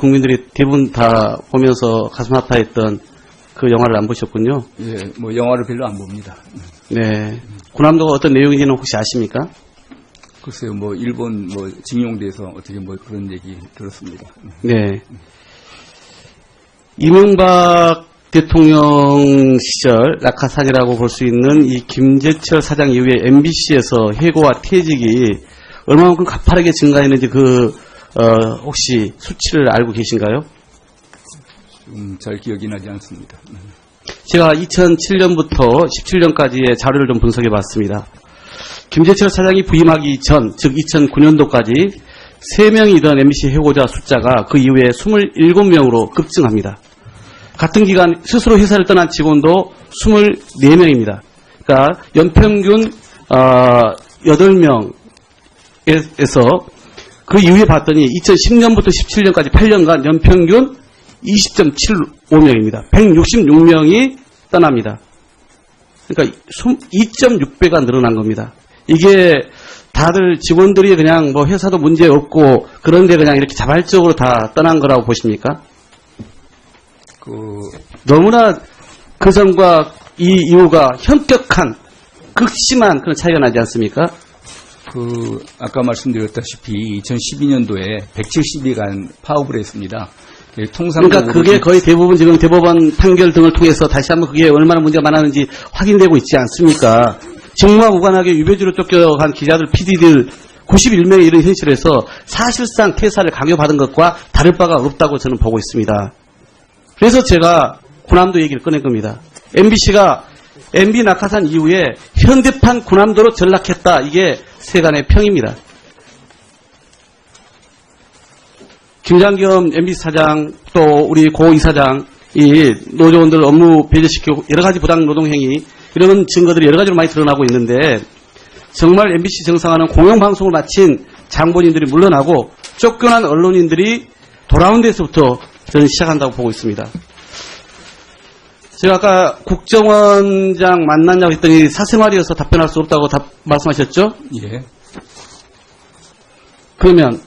국민들이 대부분 다 보면서 가슴 아파했던 그 영화를 안 보셨군요. 예, 뭐 영화를 별로 안 봅니다. 네. 군함도가 어떤 내용인지는 혹시 아십니까? 글쎄요, 뭐 일본 뭐 징용돼서 어떻게 뭐 그런 얘기 들었습니다. 네. 이명박 대통령 시절 낙하산이라고 볼 수 있는 이 김재철 사장 이후에 MBC에서 해고와 퇴직이 얼마만큼 가파르게 증가했는지 혹시 수치를 알고 계신가요? 잘 기억이 나지 않습니다. 제가 2007년부터 17년까지의 자료를 좀 분석해 봤습니다. 김재철 사장이 부임하기 전, 즉 2009년도까지 3명이던 MBC 해고자 숫자가 그 이후에 27명으로 급증합니다. 같은 기간 스스로 회사를 떠난 직원도 24명입니다. 그러니까 연평균 8명에서 그 이후에 봤더니 2010년부터 17년까지 8년간 연평균 20.75명입니다. 166명이 떠납니다. 그러니까 2.6배가 늘어난 겁니다. 이게 다들 직원들이 그냥 뭐 회사도 문제 없고 그런데 그냥 이렇게 자발적으로 다 떠난 거라고 보십니까? 너무나 그 전과 이 이후가 현격한 극심한 그런 차이가 나지 않습니까? 아까 말씀드렸다시피 2012년도에 170일간 파업을 했습니다. 그러니까 그게 거의 대부분 지금 대법원 판결 등을 통해서 다시 한번 그게 얼마나 문제가 많았는지 확인되고 있지 않습니까? 직무와 무관하게 유배지로 쫓겨간 기자들, PD들 91명의 이런 현실에서 사실상 퇴사를 강요받은 것과 다를 바가 없다고 저는 보고 있습니다. 그래서 제가 군함도 얘기를 꺼낸 겁니다. MBC가 MB 낙하산 이후에 현대판 군함도로 전락했다. 이게 세간의 평입니다. 김장겸 MBC 사장 또 우리 고 이사장 이 노조원들 업무 배제시키고 여러 가지 부당 노동 행위 이런 증거들이 여러 가지로 많이 드러나고 있는데 정말 MBC 정상화는 공영방송을 마친 장본인들이 물러나고 쫓겨난 언론인들이 돌아온 데서부터 저는 시작한다고 보고 있습니다. 제가 아까 국정원장 만났냐고 했더니 사생활이어서 답변할 수 없다고 말씀하셨죠? 예. 그러면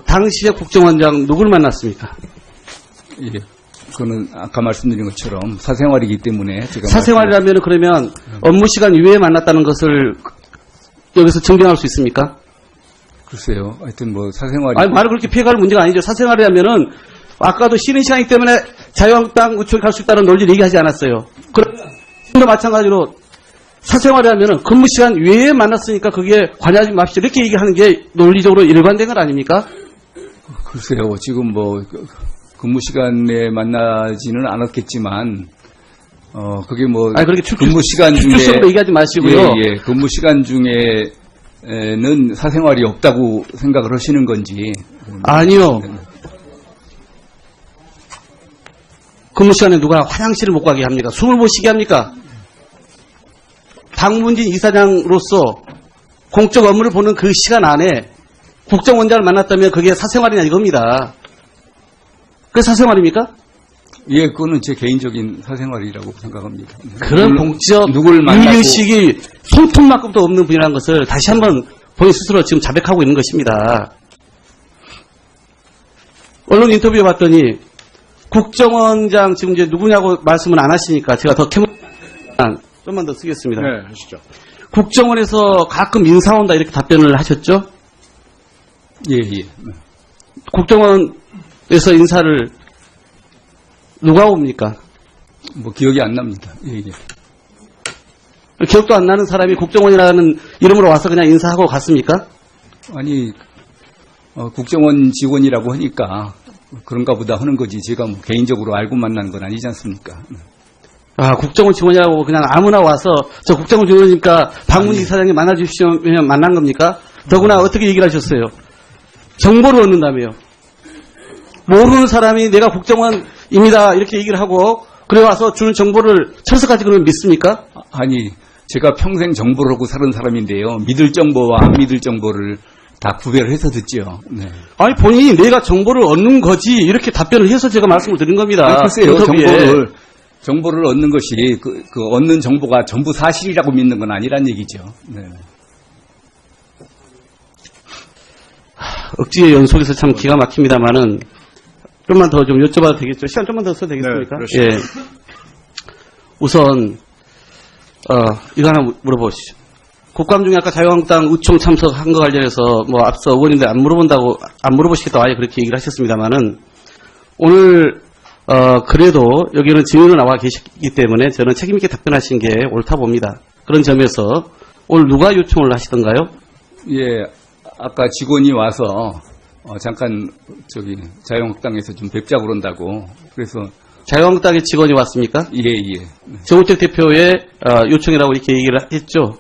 당시에 국정원장 누굴 만났습니까? 예. 그거는 아까 말씀드린 것처럼 사생활이기 때문에 제가 사생활이라면 그러면 업무 시간 이외에 만났다는 것을 여기서 증명할 수 있습니까? 글쎄요. 하여튼 뭐 사생활이 아니 말을 그렇게 피해갈 문제가 아니죠. 사생활이라면은 아까도 쉬는 시간이기 때문에 자유한국당 우측에 갈 수 있다는 논리를 얘기하지 않았어요. 그러면 지금도 마찬가지로 사생활이라면은 근무 시간 외에 만났으니까 그게 관여하지 맙시다 이렇게 얘기하는 게 논리적으로 일관된 건 아닙니까? 글쎄요. 지금 뭐 근무 시간에 만나지는 않았겠지만 그게 뭐 아니 그렇게 근무 시간 중에 추측적으로 얘기하지 마시고요. 예, 근무 시간 중에는 사생활이 없다고 생각을 하시는 건지 아니요. 근무 시간에 누가 화장실을 못 가게 합니까? 숨을 못 쉬게 합니까? 박문진 이사장으로서 공적 업무를 보는 그 시간 안에 국정원장을 만났다면 그게 사생활이냐 이겁니다. 그게 사생활입니까? 예, 그거는 제 개인적인 사생활이라고 생각합니다. 그런 공적 윤리의식이 손톱만큼도 없는 분이라는 것을 다시 한번 본인 스스로 지금 자백하고 있는 것입니다. 언론 인터뷰에 봤더니 국정원장 지금 이제 누구냐고 말씀은 안 하시니까 제가 더 좀만 더 쓰겠습니다. 네, 하시죠. 국정원에서 가끔 인사 온다 이렇게 답변을 하셨죠? 예, 예. 국정원에서 인사를 누가 옵니까? 뭐 기억이 안 납니다. 예, 예. 기억도 안 나는 사람이 국정원이라는 이름으로 와서 그냥 인사하고 갔습니까? 아니 국정원 직원이라고 하니까 그런가 보다 하는 거지 제가 뭐 개인적으로 알고 만난 건 아니지 않습니까? 아, 국정원 직원이라고 그냥 아무나 와서 저 국정원 직원이니까 박문진 사장님 만나주시면 만난 겁니까? 더구나 어떻게 얘기를 하셨어요? 정보를 얻는다며요. 모르는 사람이 내가 국정원입니다 이렇게 얘기를 하고 그래 와서 주는 정보를 철석까지 그러면 믿습니까? 아니 제가 평생 정보를 하고 사는 사람인데요. 믿을 정보와 안 믿을 정보를 다 구별을 해서 듣죠. 네. 아니 본인이 내가 정보를 얻는 거지 이렇게 답변을 해서 제가 말씀을 드린 겁니다. 아니, 글쎄요. 정보를 얻는 것이 그 얻는 정보가 전부 사실이라고 믿는 건 아니란 얘기죠. 네. 억지의 연속에서 참 기가 막힙니다만은 좀만 더 좀 여쭤봐도 되겠죠? 시간 좀만 더 써도 되겠습니까? 네, 예. 우선 이거 하나 물어보시죠. 국감 중에 아까 자유한국당 의총 참석한 거 관련해서 뭐 앞서 의원님들 안 물어보시겠다고 아예 그렇게 얘기를 하셨습니다만은 오늘 그래도 여기는 증인으로 나와 계시기 때문에 저는 책임있게 답변하신 게 옳다 봅니다. 그런 점에서 오늘 누가 요청을 하시던가요? 예, 아까 직원이 와서 잠깐 저기 자유한국당에서 좀 뵙자고 그런다고. 그래서 자유한국당의 직원이 왔습니까? 예. 정우택 대표의 요청이라고 이렇게 얘기를 했죠.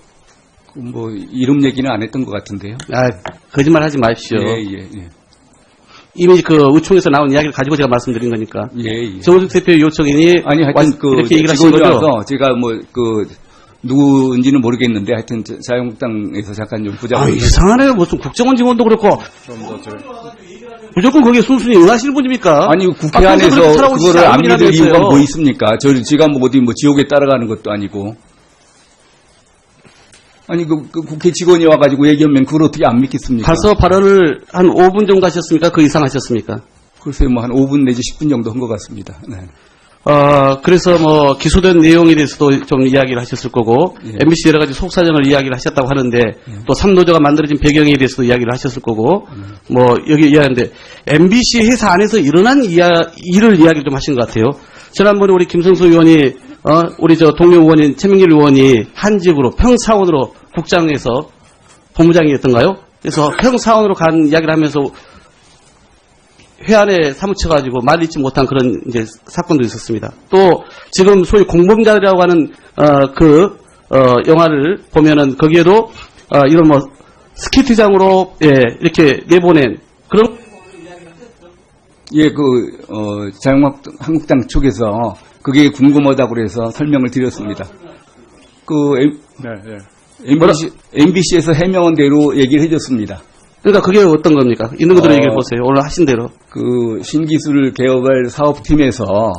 뭐 이름 얘기는 안 했던 것 같은데요. 거짓말 하지 마십시오. 예. 이미 그 의총에서 나온 이야기를 가지고 제가 말씀드린 거니까. 예. 정우택 대표의 요청이니 아니 하여튼 그 이렇게 얘기를 하신 직원이 거죠. 와서 제가 뭐 그 누구인지는 모르겠는데 하여튼 자유한국당에서 잠깐 좀 보자고. 이상하네요. 무슨 국정원 직원도 그렇고 좀더 무조건 거기에 순순히 응하시는 분입니까? 아니 국회 안에서 살아오시지 그거를 안 믿을 않으면서요. 이유가 뭐 있습니까? 제가 뭐 어디 뭐 지옥에 따라가는 것도 아니고. 아니 그 국회 직원이 와가지고 얘기하면 그걸 어떻게 안 믿겠습니까? 가서 발언을 한 5분 정도 하셨습니까? 그 이상 하셨습니까? 글쎄 뭐 한 5분 내지 10분 정도 한 것 같습니다. 네. 그래서 뭐 기소된 내용에 대해서도 좀 이야기를 하셨을 거고, 예. MBC 여러 가지 속사정을 이야기를 하셨다고 하는데, 또 삼노조가 만들어진 배경에 대해서도 이야기를 하셨을 거고, 뭐 여기 이야기하는데, MBC 회사 안에서 일어난 일을 이야기를 좀 하신 것 같아요. 지난번에 우리 김성수 의원이, 우리 저 동료 의원인 최민길 의원이 한직으로 평사원으로 국장에서 본부장이었던가요? 그래서 평사원으로 간 이야기를 하면서 회안에 사무쳐가지고 말 잊지 못한 그런 이제 사건도 있었습니다. 또 지금 소위 공범자라고 하는 영화를 보면은 거기에도 이런 뭐 스케이트장으로 이렇게 내보낸 그런 예, 자유한국당 쪽에서 그게 궁금하다고 그래서 설명을 드렸습니다. MBC에서 해명한 대로 얘기를 해줬습니다. 그러니까 그게 어떤 겁니까? 있는 그대로 얘기해 보세요. 오늘 하신 대로. 그 신기술 개업할 사업팀에서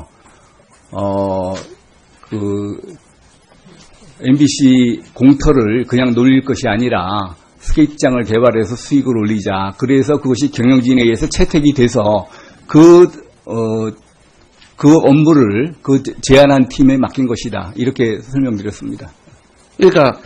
MBC 공터를 그냥 놀릴 것이 아니라 스케이트장을 개발해서 수익을 올리자. 그래서 그것이 경영진에 의해서 채택이 돼서 그 업무를 제안한 팀에 맡긴 것이다. 이렇게 설명드렸습니다. 그러니까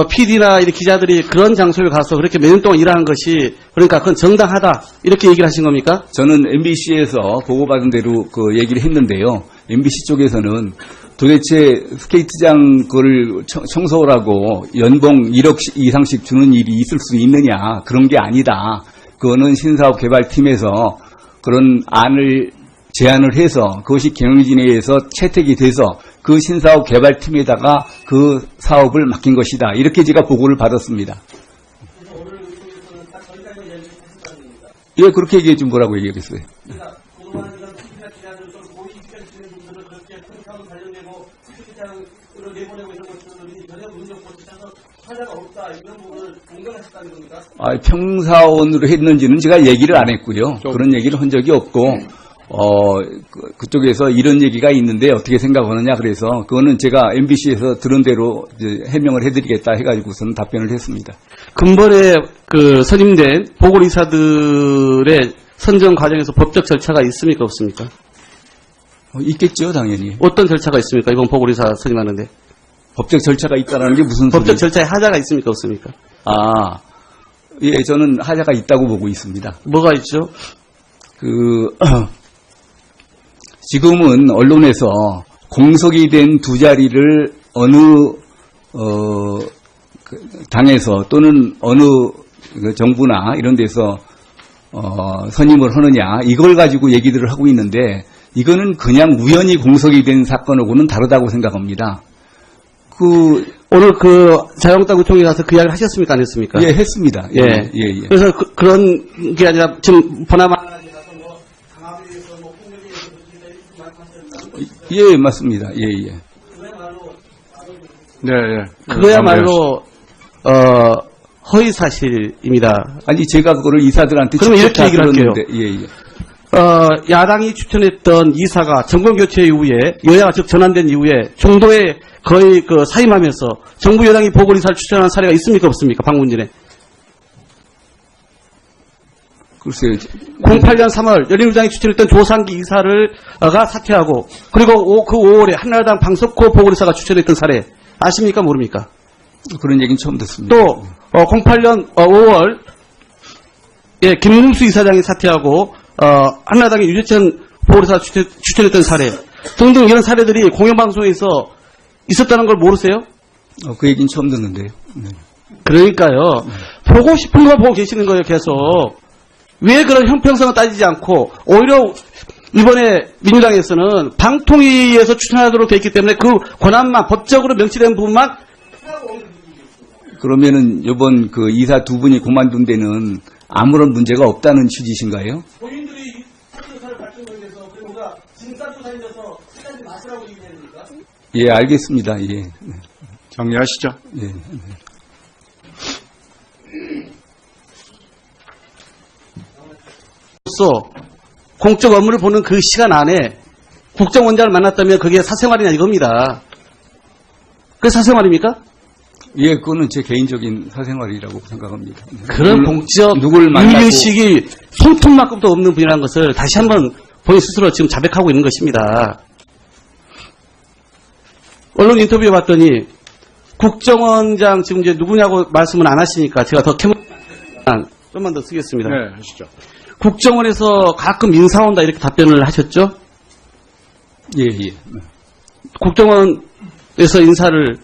PD나 기자들이 그런 장소에 가서 그렇게 몇 년 동안 일하는 것이 그러니까 그건 정당하다 이렇게 얘기를 하신 겁니까? 저는 MBC에서 보고받은 대로 그 얘기를 했는데요. MBC 쪽에서는 도대체 스케이트장 그걸 청소하라고 연봉 1억 이상씩 주는 일이 있을 수 있느냐 그런 게 아니다. 그거는 신사업 개발팀에서 그런 안을 제안을 해서 그것이 경영진에 의해서 채택이 돼서 그 신사업 개발팀에다가 그 사업을 맡긴 것이다. 이렇게 제가 보고를 받았습니다. 예, 그렇게 얘기했지 뭐라고 얘기했어요. 평사원으로 했는지는 제가 얘기를 안 했고요. 그런 얘기를 한 적이 없고, 그쪽에서 이런 얘기가 있는데 어떻게 생각하느냐 그래서 그거는 제가 MBC에서 들은 대로 이제 해명을 해드리겠다 해가지고서는 답변을 했습니다. 근본에 선임된 보궐이사들의 선정 과정에서 법적 절차가 있습니까 없습니까? 있겠죠 당연히. 어떤 절차가 있습니까? 이번 보궐이사 선임하는데. 법적 절차가 있다는 게 무슨 법적 소리예요? 절차에 하자가 있습니까 없습니까? 예, 저는 하자가 있다고 보고 있습니다. 뭐가 있죠? 지금은 언론에서 공석이 된 두 자리를 어느 당에서 또는 어느 정부나 이런 데서 선임을 하느냐 이걸 가지고 얘기들을 하고 있는데 이거는 그냥 우연히 공석이 된 사건하고는 다르다고 생각합니다. 오늘 자유한국당 의총에 가서 그 이야기를 하셨습니까 안 했습니까? 예, 했습니다. 예. 예. 그래서 그런 게 아니라 지금 보나마 예, 맞습니다. 예. 네. 그거야말로 허위 사실입니다. 아니 제가 그거를 이사들한테 그러면 직접 이렇게 얘기를 할게요. 들었는데, 예. 야당이 추천했던 이사가 정권 교체 이후에 여야가 즉 전환된 이후에 중도에 거의 사임하면서 정부 여당이 보궐이사를 추천한 사례가 있습니까 없습니까? 방문진에. 글쎄요. 08년 3월 열린우리당이 추천했던 조상기 이사가 사퇴하고, 그리고 그 5월에 한나라당 방석호 보궐이사가 추천했던 사례 아십니까 모릅니까? 그런 얘기는 처음 듣습니다. 또 08년 5월 예, 김문수 이사장이 사퇴하고 한나라당의 유재천 보궐이사가 추천했던 사례 등등 이런 사례들이 공영방송에서 있었다는 걸 모르세요? 그 얘기는 처음 듣는데요. 네. 그러니까요. 보고 싶은 거 보고 계시는 거예요, 계속. 왜 그런 형평성을 따지지 않고 오히려 이번에 민주당에서는 방통위에서 추천하도록 돼 있기 때문에 그 권한만 법적으로 명시된 부분만 그러면은 이번 그 이사 두 분이 그만둔 데는 아무런 문제가 없다는 취지신가요? 본인들이 사조사를 밝힌 거에 대해서 그리고 진상조사에서 찾아지 마시라고 얘기합니까? 예, 알겠습니다. 예. 정리하시죠. 예. 서 공적 업무를 보는 그 시간 안에 국정원장을 만났다면 그게 사생활이냐 이겁니다. 그게 사생활입니까? 예, 그거는 제 개인적인 사생활이라고 생각합니다. 그런 공적 누굴 만나고 윤리의식이 손톱만큼도 없는 분이라는 것을 다시 한번 본인 스스로 지금 자백하고 있는 것입니다. 언론 인터뷰에 봤더니 국정원장 지금 이제 누구냐고 말씀은 안 하시니까 제가 더 좀만 더 쓰겠습니다. 네, 하시죠. 국정원에서 가끔 인사 온다 이렇게 답변을 하셨죠? 예, 예. 국정원에서 인사를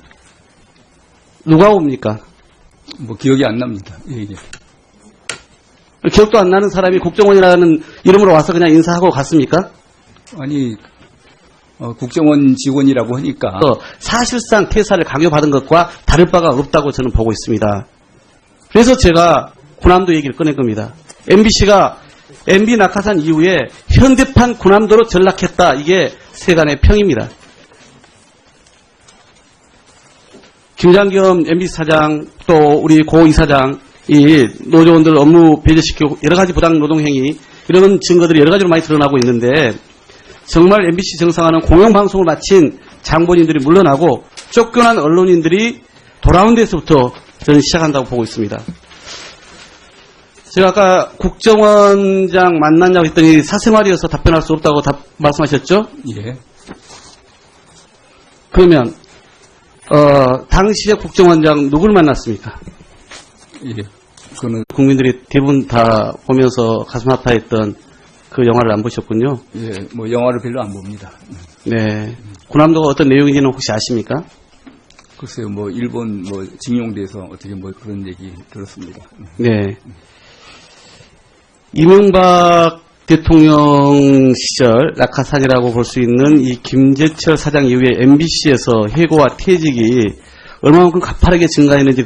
누가 옵니까? 뭐 기억이 안 납니다. 예, 예. 기억도 안 나는 사람이 국정원이라는 이름으로 와서 그냥 인사하고 갔습니까? 아니, 국정원 직원이라고 하니까 사실상 퇴사를 강요받은 것과 다를 바가 없다고 저는 보고 있습니다. 그래서 제가 군함도 얘기를 꺼낸 겁니다. MBC가 MB 낙하산 이후에 현대판 군함도로 전락했다. 이게 세간의 평입니다. 김장겸 MBC 사장 또 우리 고 이사장 이 노조원들 업무 배제시키고 여러 가지 부당 노동 행위 이런 증거들이 여러 가지로 많이 드러나고 있는데 정말 MBC 정상화는 공영방송을 마친 장본인들이 물러나고 쫓겨난 언론인들이 돌아온 데서부터 저는 시작한다고 보고 있습니다. 제가 아까 국정원장 만났냐고 했더니 사생활이어서 답변할 수 없다고 말씀하셨죠? 예. 그러면 당시에 국정원장 누굴 만났습니까? 예. 그거는 국민들이 대부분 다 보면서 가슴 아파했던 그 영화를 안 보셨군요. 예, 뭐 영화를 별로 안 봅니다. 네. 군함도가 어떤 내용인지는 혹시 아십니까? 글쎄요, 뭐 일본 뭐 징용돼서 어떻게 뭐 그런 얘기 들었습니다. 네. 이명박 대통령 시절 낙하산이라고 볼 수 있는 이 김재철 사장 이후에 MBC에서 해고와 퇴직이 얼마만큼 가파르게 증가했는지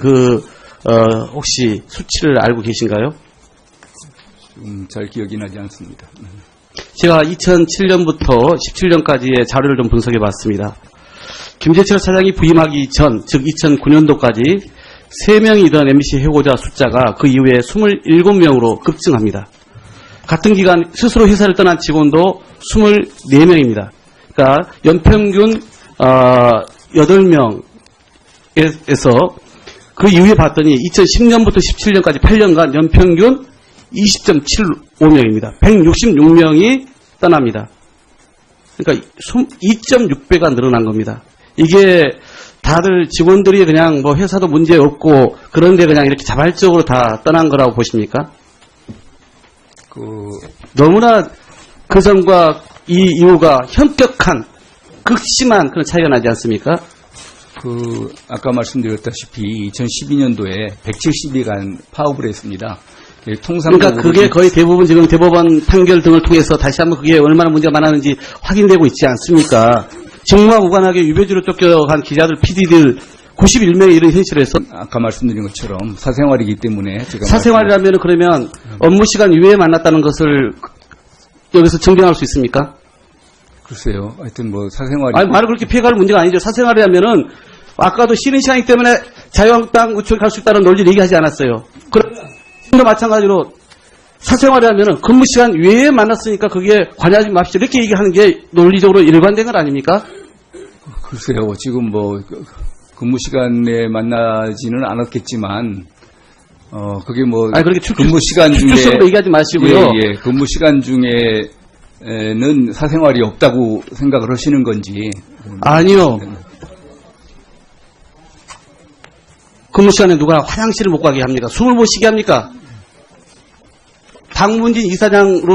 혹시 수치를 알고 계신가요? 잘 기억이 나지 않습니다. 제가 2007년부터 17년까지의 자료를 좀 분석해 봤습니다. 김재철 사장이 부임하기 전, 즉 2009년도까지 3명이던 MBC 해고자 숫자가 그 이후에 27명으로 급증합니다. 같은 기간 스스로 회사를 떠난 직원도 24명입니다. 그러니까 연평균 8명에서 그 이후에 봤더니 2010년부터 17년까지 8년간 연평균 20.75명입니다. 166명이 떠납니다. 그러니까 2.6배가 늘어난 겁니다. 이게 다들 직원들이 그냥 뭐 회사도 문제 없고 그런데 그냥 이렇게 자발적으로 다 떠난 거라고 보십니까? 너무나 그 전과 이 이후가 현격한 극심한 그런 차이가 나지 않습니까? 아까 말씀드렸다시피 2012년도에 170일간 파업을 했습니다. 그러니까 그게 거의 대부분 지금 대법원 판결 등을 통해서 다시 한번 그게 얼마나 문제가 많았는지 확인되고 있지 않습니까? 직무와 무관하게 유배지로 쫓겨간 기자들, PD들 91명의 이런 현실에서 아까 말씀드린 것처럼 사생활이기 때문에 제가 사생활이라면 그러면 업무 시간 이외에 만났다는 것을 여기서 증명할 수 있습니까? 글쎄요. 하여튼 뭐 사생활이 아니 말을 그렇게 피해갈 문제가 아니죠. 사생활이라면은 아까도 쉬는 시간이기 때문에 자유한국당 우측에 갈 수 있다는 논리를 얘기하지 않았어요. 그러면 지금도 마찬가지로 사생활이라면은 근무 시간 외에 만났으니까 그게 관여하지 맙시다. 이렇게 얘기하는 게 논리적으로 일관된 건 아닙니까? 글쎄요. 지금 뭐 근무 시간에 만나지는 않았겠지만 그게 뭐 아니, 그렇게 근무 시간 중에 추측적으로 얘기하지 마시고요. 예, 근무 시간 중에는 사생활이 없다고 생각을 하시는 건지. 아니요. 근무 시간에 누가 화장실을 못 가게 합니까? 숨을 못 쉬게 합니까? 박문진 이사장으로